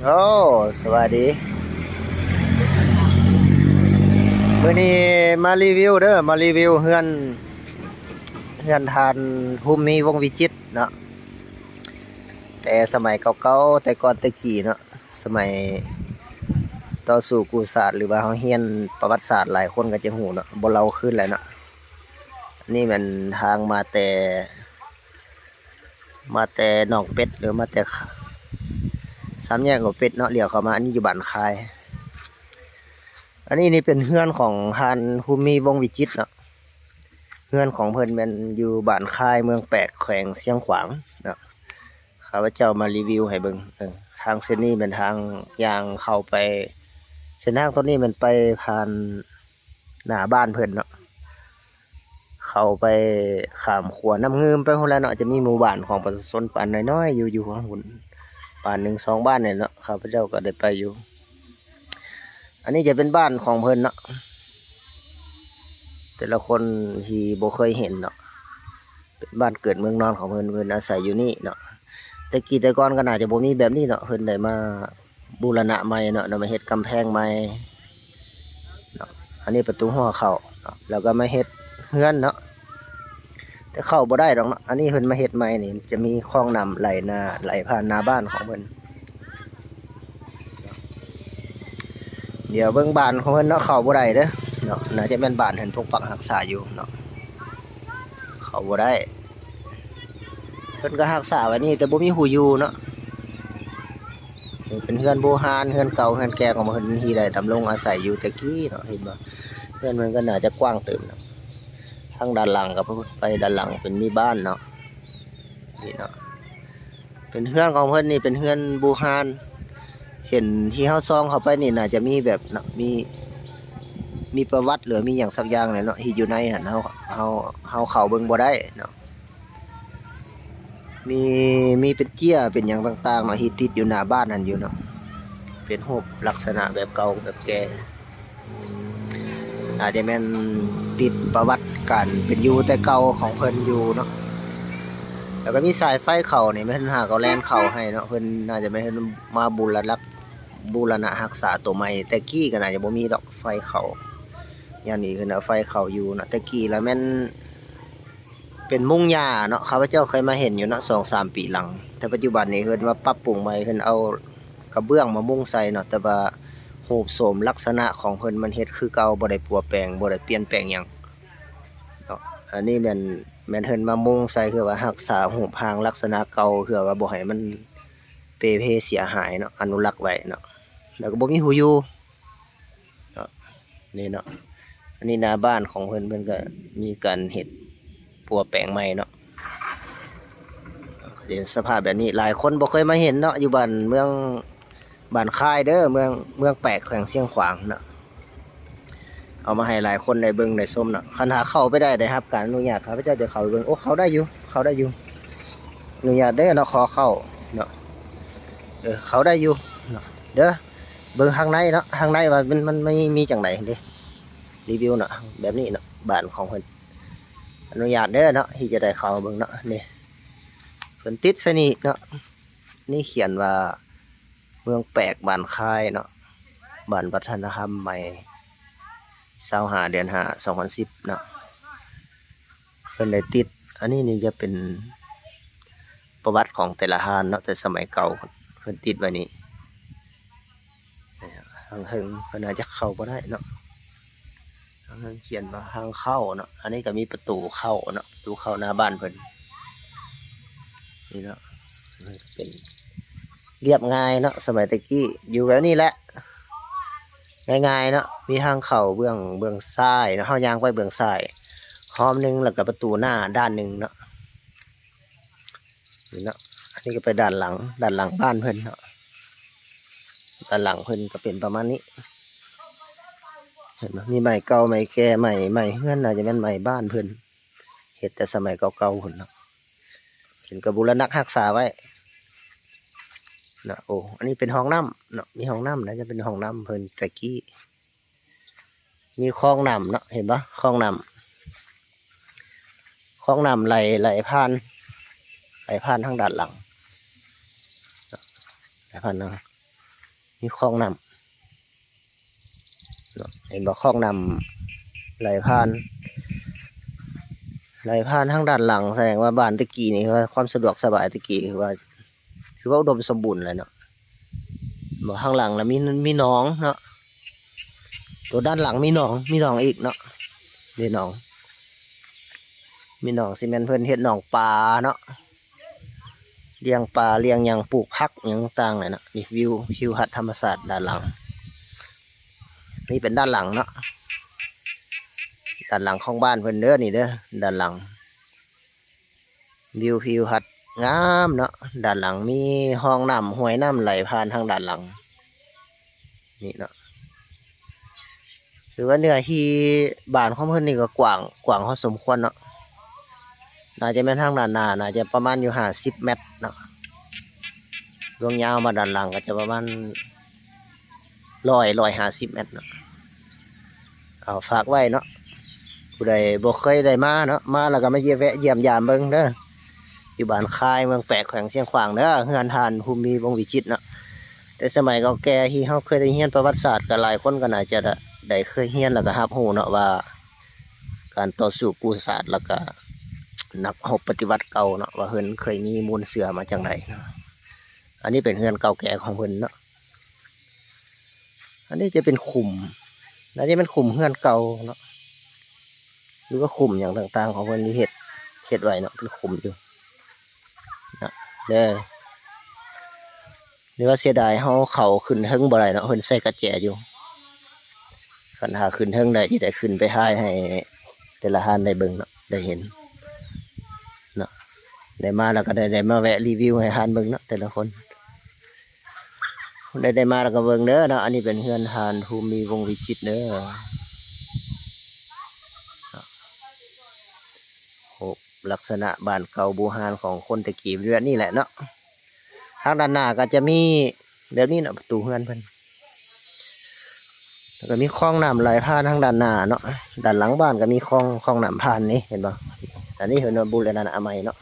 โอ้สวัสดีมื้อนี้มารีวิวเด้อมารีวิวเฮือนทานภูมิมีวงศ์วิจิตรเนาะแต่สมัยเก่าๆแต่ก่อนแต่กี้เนาะสมัยต่อสู้กูศาสตร์หรือว่าเฮาเรียนประวัติศาสตร์หลายคนก็จะฮู้เนาะบ่เล่าขึ้นแหล้วเนาะอันนี้มันทางมาแต่หนองเป็ดหรือมาแต่สามแยกหัวเป็ดเนาะเลี้ยวเข้ามาอันนี้อยู่บ้านคาย อันนี้นี่เป็นเฮือนของทานภูมิมีวงศ์วิจิตรเนาะเฮือนของเพิ่นแม่นอยู่บ้านคายเมืองแปกแขวงเชียงขวางเนาะข้าพเจ้ามารีวิวให้เบิ่งทางเส้นนี้เป็นทางย่างเข้าไปเส้นทางต้นนี้มันไปผ่านหน้าบ้านเพิ่นเนาะเข้าไปข้ามขัวน้ำเงิมไปพุ่นแล้วเนาะจะมีหมู่บ้านของประชาชนปานน้อยๆอยู่ข้างหุ่นบ้าน1 2บ้านเนี่ยเนาะข้าพเจ้าก็ได้ไปอยู่อันนี้จะเป็นบ้านของเพิ่นเนาะแต่ละคนที่บ่เคยเห็นเนาะเป็นบ้านเกิดเมืองนอนของเพิ่นอาศัยอยู่นี่เนาะแต่กี้แต่ก่อนก็น่าจะบ่มีแบบนี้เนาะเพิ่นได้มาบูรณะใหม่เนาะมาเฮ็ดกำแพงใหม่เนาะอันนี้ประตูหัวเข้าเนาะแล้วก็มาเฮ็ดเฮือนเนาะแต่เข้าบ่ได้ดอกเนาะอันนี้เพิ่นมาเฮ็ดใหม่นี่จะมีคลองน้ำไหลผ่านหน้าบ้านของเพิ่นเดี๋ยวเบิ่งบ้านของเพิ่นเนาะเข้าบ่ได้เด้อเนาะน่าจะเป็นบ้านเพิ่นปกปักรักษาอยู่เนาะเข้าบ่ได้เพิ่นก็รักษาไว้นี่แต่บ่มีผู้อยู่เนาะเป็นเฮือนโบราณเฮือนเก่าเฮือนแก่ของเพิ่นที่ได้ดำรงอาศัยอยู่แต่กี้เนาะเห็นบ่เฮือนมันก็น่าจะกว้างเติบเนาะทางด้านหลังก็ไปด้านหลังเป็นมีบ้านเนาะนี่เนาะเป็นเฮือนของเพิ่นนี่เป็นเฮือนโบราณเห็นที่เฮาส่องเข้าไปนี่น่าจะมีแบบเนาะมีประวัติหรือมีหยังสักอย่างแหละเนาะที่อยู่ในหั่นเฮาเข้าเบิ่งบ่ได้เนาะมีมีเป็นเจี้ยเป็นหยังต่างๆเนาะที่ติดอยู่หน้าบ้านนั่นอยู่เนาะเป็นรูปลักษณะแบบเก่าแบบแก่อาจจะแม่นติดประวัติการเป็นอยู่แต่เก่าของเพิ่นอยู่เนาะแล้วก็มีสายไฟเข้านี่แม่นหาเขาแล่นเข้าให้เนาะเพิ่นน่าจะแม่นมาบูรณะรักษาตัวใหม่แต่กี้ก็น่าจะบ่มีดอกไฟเข้าอย่างนี้คือเนาะไฟเข้าอยู่เนาะแต่กี้แล้วแม่นเป็นมุงหญ้าเนาะข้าพเจ้าเคยมาเห็นอยู่เนาะ2-3 ปีหลังแต่ปัจจุบันนี้เพิ่นมาปรับปรุงใหม่เพิ่นเอากระเบื้องมามุงใส่เนาะแต่ว่ารูปโฉมลักษณะของเพิ่นมันเฮ็ดคือเก่าบ่ได้ปัวแปลงบ่ได้เปลี่ยนแปลงหยังเนาะอันนี้แม่นเพิ่นมามุงใส่คือว่ารักษารูปร่างลักษณะเก่าเพื่อว่าบ่ให้มันเปเพเสียหายเนาะอนุรักษ์ไว้เนาะแล้วก็บ่มีผู้อยู่เนาะนี่เนาะอันนี้หน้าบ้านของเพิ่นก็มีการเฮ็ดปัวแปลงใหม่เนาะเดี๋ยวสภาพแบบนี้หลายคนบ่เคยมาเห็นเนาะอยู่บ้านค่ายเด้อเมืองแปกแขวงเชียงขวางเนาะเอามาให้หลายคนได้เบิ่งได้ชมเนาะคันหาเข้าไปได้ครับการอนุญาตครับพระเจ้าจะเข้าไปเบิ่งโอ้เข้าได้อยู่อนุญาตเด้อเนาะขอเข้าเนาะเข้าได้อยู่เนาะเด้อเบิ่งข้างในเนาะข้างในว่ามันไม่มีจังไดเด้รีวิวเนาะแบบนี้เนาะบ้านของเพิ่นอนุญาตเด้อเนาะที่จะได้เข้าเบิ่งเนาะนี่เพิ่นติดใส่นี่เนาะนี่เขียนว่าเมืองแปกบ้านค่ายเนาะบ้านวัฒนธรรมใหม่25 เดือน 5 2010เนาะเพิ่นได้ติดอันนี้นี่จะเป็นประวัติของแต่ละฮานเนาะแต่สมัยเก่าเพิ่นติดไว้นี่ทางเฮิงเพิ่นอาจจะเข้าบ่ได้เนาะทางเฮิงเขียนว่าทางเข้าเนาะอันนี้ก็มีประตูเข้าเนาะประตูเข้าหน้าบ้านเพิ่นนี่เนาะมันเป็นเรียบง่ายเนาะสมัยตะกี้อยู่แบบนี้แหละง่ายๆเนาะมีทางเข้าเบื้องซ้ายเนาะเฮาย่างไปเบื้องซ้ายห้อมหนึงแล้วก็ประตูหน้าด้านหนึ่งเนาะนี่เนาะอันนี้ก็ไปด้านหลังบ้านเพิ่นเนาะด้านหลังเพิ่นก็เป็นประมาณนี้เห็นไหมมีไม้เก่าไม้แก่ไม้เฮือนน่าจะเป็นไม้บ้านเพิ่นเฮ็ดแต่สมัยเก่าๆพุ่นเนาะเห็นกระบูรณะรักษาไว้นะโอ้อันนี้เป็นห้องน้ำเนาะมีห้องน้ำนะจะเป็นห้องน้ำเพิ่นตะกี้มีคลองน้ำเนาะเห็นปะคลองน้ำไหลผ่านทางด้านหลังไหลผ่านทาง มีคลองน้ำเนาะเห็นบ่คลองน้ำไหลผ่านทางด้านหลังแสดงว่าบ้านตะกี้นี่ว่าความสะดวกสบายตะกี้คือว่าอุดมสมบูรณ์เลยเนาะบ่ข้างหลังแล้วมีหนองเนาะตัวด้านหลังมีหนองอีกเนาะเดี๋ยวหนองมีหนองซีเมนต์เพิ่นเฮ็ดหนองปลาเนาะเลี้ยงปลาเลี้ยงหยังปลูกผักหยังต่างเลยเนาะนี่วิวทิวทัศน์ธรรมศาสตร์ด้านหลังนี่เป็นด้านหลังเนาะด้านหลังของบ้านเพิ่นเด้อนี่เด้อด้านหลังวิวทิวทัศน์งามเนาะด้านหลังมีห้องน้ำห้วยน้ำไหลผ่านทางด้านหลังนี่เนาะคือว่าเนื้อที่บ้านของเพิ่นนี่ก็กว้างพอสมควรเนาะน่าจะเป็นทางด้านหน้าน่าจะประมาณอยู่50 เมตรเนาะรวมยาวมาด้านหลังก็จะประมาณ150 เมตรเนาะเอาฝากไว้เนาะผู้ใดบ่เคยได้มาเนาะมาแล้วก็มาเยี่ยมยามเบิ่งเด้ออยู่บ้านคายเมืองแปลกแขวงเชียงขวางเด้อเฮือนทานภูมิวงศ์วิจิตรเนาะแต่สมัยเก่าแก่ที่เฮาเคยได้เรียนประวัติศาสตร์ก็หลายคนก็น่าจะได้เคยเรียนแล้วก็รับรู้เนาะว่าการต่อสู้กู้ศาสตร์แล้วก็นักรบปฏิวัติเก่าเนาะว่าเพิ่นเคยมีมูลเสือมาจากไหนเนาะอันนี้เป็นเฮือนเก่าแก่ของเพิ่นเนาะอันนี้จะเป็นขุมน่าจะเป็นขุมเฮือนเก่าเนาะหรือว่าขุมอย่างต่างๆของเพิ่นที่เฮ็ดไว้เนาะเป็นขุมอยู่นะเด้อหรือว่าเสียดายเขาขึ้นเทิงบ่ได้เนาะเพิ่นใส่กระแจอยู่คันหาขึ้นเทิงได้สิได้ขึ้นไปถ่ายให้แต่ละท่านได้เบิ่งเนาะได้เห็นเนาะได้มาแล้วก็ได้มาแวะรีวิวให้ท่านเบิ่งเนาะแต่ละคนได้มาแล้วก็เบิ่งเด้อเนาะอันนี้เป็นเฮือนทานภูมิวงศ์วิจิตรเด้อโอ้ลักษณะบ้านเก่าโบราณของคนตะกี้เรือนนี่แหละเนาะทางด้านหน้าก็จะมีแบบนี้เนาะประตูเฮือนเพิ่นแล้วก็มีคลองน้ำไหลผ่านทางด้านหน้าเนาะด้านหลังบ้านก็มีคลองน้ำผ่านนี่เห็นบ่อันนี้เห็นว่าบูรณะใหม่เนาะ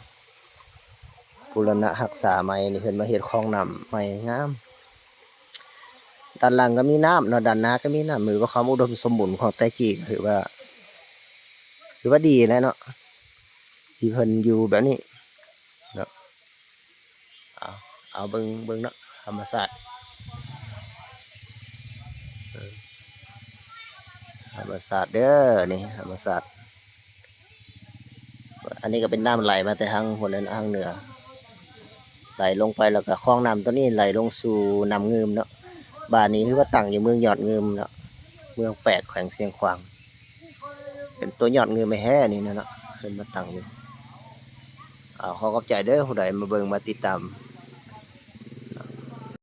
บูรณะรักษาใหม่นี่เห็นมาเฮ็ดคลองน้ำใหม่งามด้านหลังก็มีน้ำเนาะด้านหน้าก็มีน้ำมือว่าความอุดมสมบูรณ์ของแต่กี้ถือว่าดีแล้วเนาะที่เพิ่นอยู่แบบนี้เนาะเอาเบิ่งเนาะธรรมศาสตร์เด้อนี่ธรรมศาสตร์อันนี้ก็เป็นน้ำไหลมาแต่ทางคนนั้นทางเหนือไหลลงไปแล้วก็คลองน้ำตัวนี้ไหลลงสู่น้ำเงิมเนาะบ้านนี้คือว่าตั้งอยู่เมืองยอดเงิมเนาะเมืองแปดแขวงเชียงขวางเป็นตัวยอดเงิมไม่แห่นี่นะเนาะเพิ่นมาตั้งอยู่ขอขอบใจเด้อผู้ใดมาเบิ่งมาติดตาม